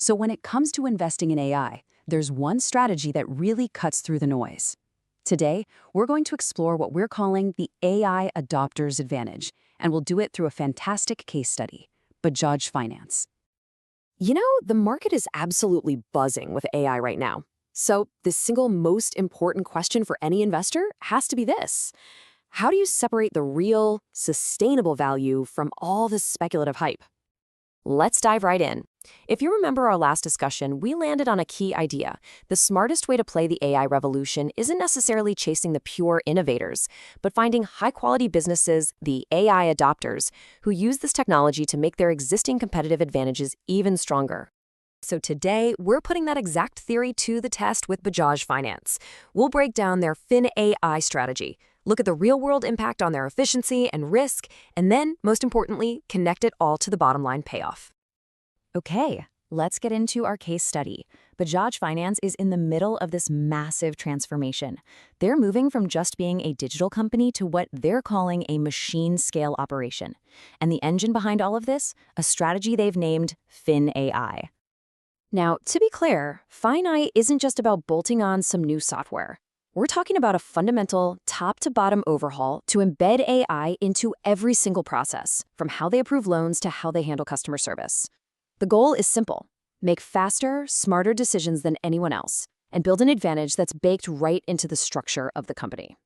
So when it comes to investing in AI, there's one strategy that really cuts through the noise. Today, we're going to explore what we're calling the AI adopter's advantage, and we'll do it through a fantastic case study, Bajaj Finance. You know, the market is absolutely buzzing with AI right now. So the single most important question for any investor has to be this. How do you separate the real, sustainable value from all this speculative hype? Let's dive right in. If you remember our last discussion, we landed on a key idea. The smartest way to play the AI revolution isn't necessarily chasing the pure innovators, but finding high-quality businesses, the AI adopters, who use this technology to make their existing competitive advantages even stronger. So today, we're putting that exact theory to the test with Bajaj Finance. We'll break down their FinAI strategy, look at the real-world impact on their efficiency and risk, and then, most importantly, connect it all to the bottom-line payoff. Okay, let's get into our case study. Bajaj Finance is in the middle of this massive transformation. They're moving from just being a digital company to what they're calling a machine-scale operation. And the engine behind all of this? A strategy they've named FinAI. Now, to be clear, FinAI isn't just about bolting on some new software. We're talking about a fundamental, top-to-bottom overhaul to embed AI into every single process, from how they approve loans to how they handle customer service. The goal is simple: make faster, smarter decisions than anyone else, and build an advantage that's baked right into the structure of the company.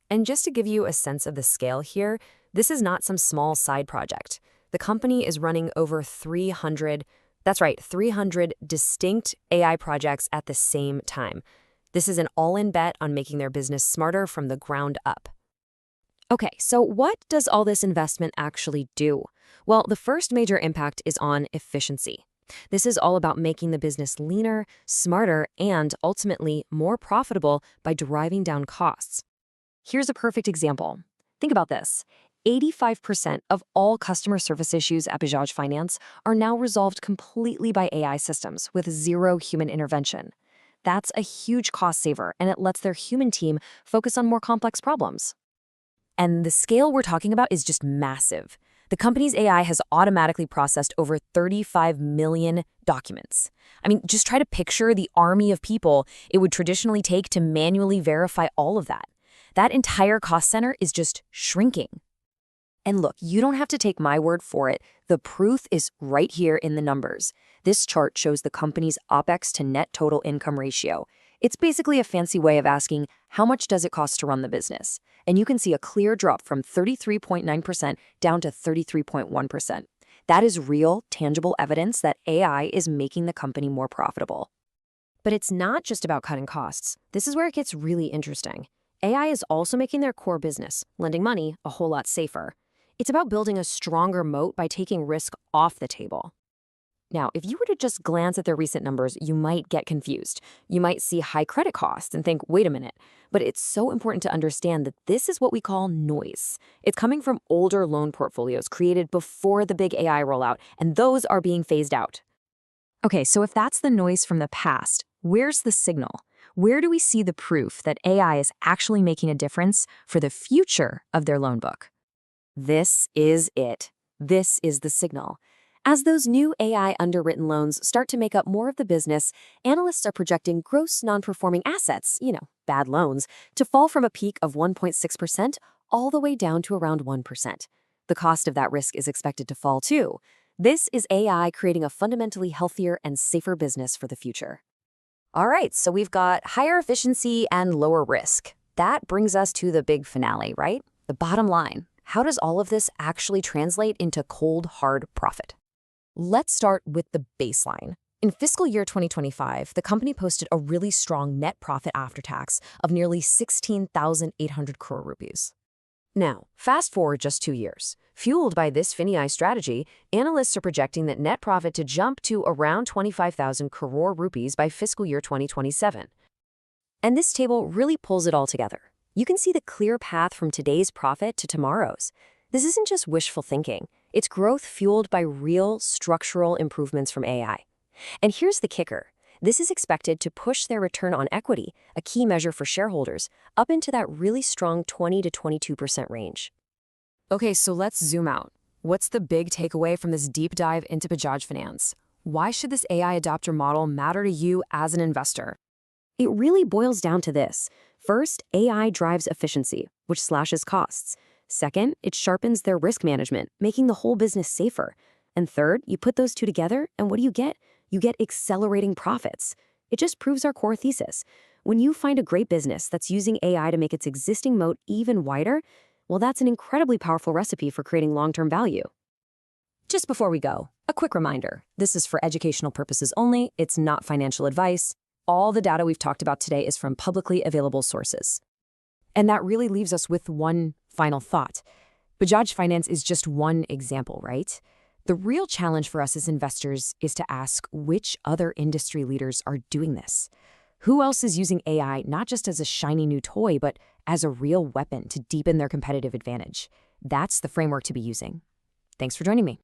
And just to give you a sense of the scale here, this is not some small side project. The company is running over 300 distinct AI projects at the same time. This is an all-in bet on making their business smarter from the ground up. Okay, so what does all this investment actually do? Well, the first major impact is on efficiency. This is all about making the business leaner, smarter, and ultimately more profitable by driving down costs. Here's a perfect example. Think about this. 85% of all customer service issues at Bajaj Finance are now resolved completely by AI systems with zero human intervention. That's a huge cost saver, and it lets their human team focus on more complex problems. And the scale we're talking about is just massive. The company's AI has automatically processed over 35 million documents. I mean, just try to picture the army of people it would traditionally take to manually verify all of that. That entire cost center is just shrinking. And look, you don't have to take my word for it. The proof is right here in the numbers. This chart shows the company's OPEX to net total income ratio. It's basically a fancy way of asking, how much does it cost to run the business? And you can see a clear drop from 33.9% down to 33.1%. That is real, tangible evidence that AI is making the company more profitable. But it's not just about cutting costs. This is where it gets really interesting. AI is also making their core business, lending money, a whole lot safer. It's about building a stronger moat by taking risk off the table. Now, if you were to just glance at their recent numbers, you might get confused. You might see high credit costs and think, wait a minute. But it's so important to understand that this is what we call noise. It's coming from older loan portfolios created before the big AI rollout, and those are being phased out. Okay, so if that's the noise from the past, where's the signal? Where do we see the proof that AI is actually making a difference for the future of their loan book? This is it. This is the signal. As those new AI underwritten loans start to make up more of the business, analysts are projecting gross non-performing assets, bad loans, to fall from a peak of 1.6% all the way down to around 1%. The cost of that risk is expected to fall too. This is AI creating a fundamentally healthier and safer business for the future. All right, so we've got higher efficiency and lower risk. That brings us to the big finale, right? The bottom line. How does all of this actually translate into cold, hard profit? Let's start with the baseline. In fiscal year 2025, the company posted a really strong net profit after tax of nearly 16,800 crore rupees. Now, fast forward just 2 years. Fueled by this FinAI strategy, analysts are projecting that net profit to jump to around 25,000 crore rupees by fiscal year 2027. And this table really pulls it all together. You can see the clear path from today's profit to tomorrow's. This isn't just wishful thinking. It's growth fueled by real structural improvements from AI. And here's the kicker. This is expected to push their return on equity, a key measure for shareholders, up into that really strong 20 to 22% range. Okay, so let's zoom out. What's the big takeaway from this deep dive into Bajaj Finance? Why should this AI adopter model matter to you as an investor? It really boils down to this. First, AI drives efficiency, which slashes costs. Second, it sharpens their risk management, making the whole business safer. And third, you put those two together, and what do you get? You get accelerating profits. It just proves our core thesis. When you find a great business that's using AI to make its existing moat even wider, well, that's an incredibly powerful recipe for creating long-term value. Just before we go, a quick reminder. This is for educational purposes only. It's not financial advice. All the data we've talked about today is from publicly available sources. And that really leaves us with one final thought. Bajaj Finance is just one example, right? The real challenge for us as investors is to ask which other industry leaders are doing this. Who else is using AI not just as a shiny new toy, but as a real weapon to deepen their competitive advantage? That's the framework to be using. Thanks for joining me.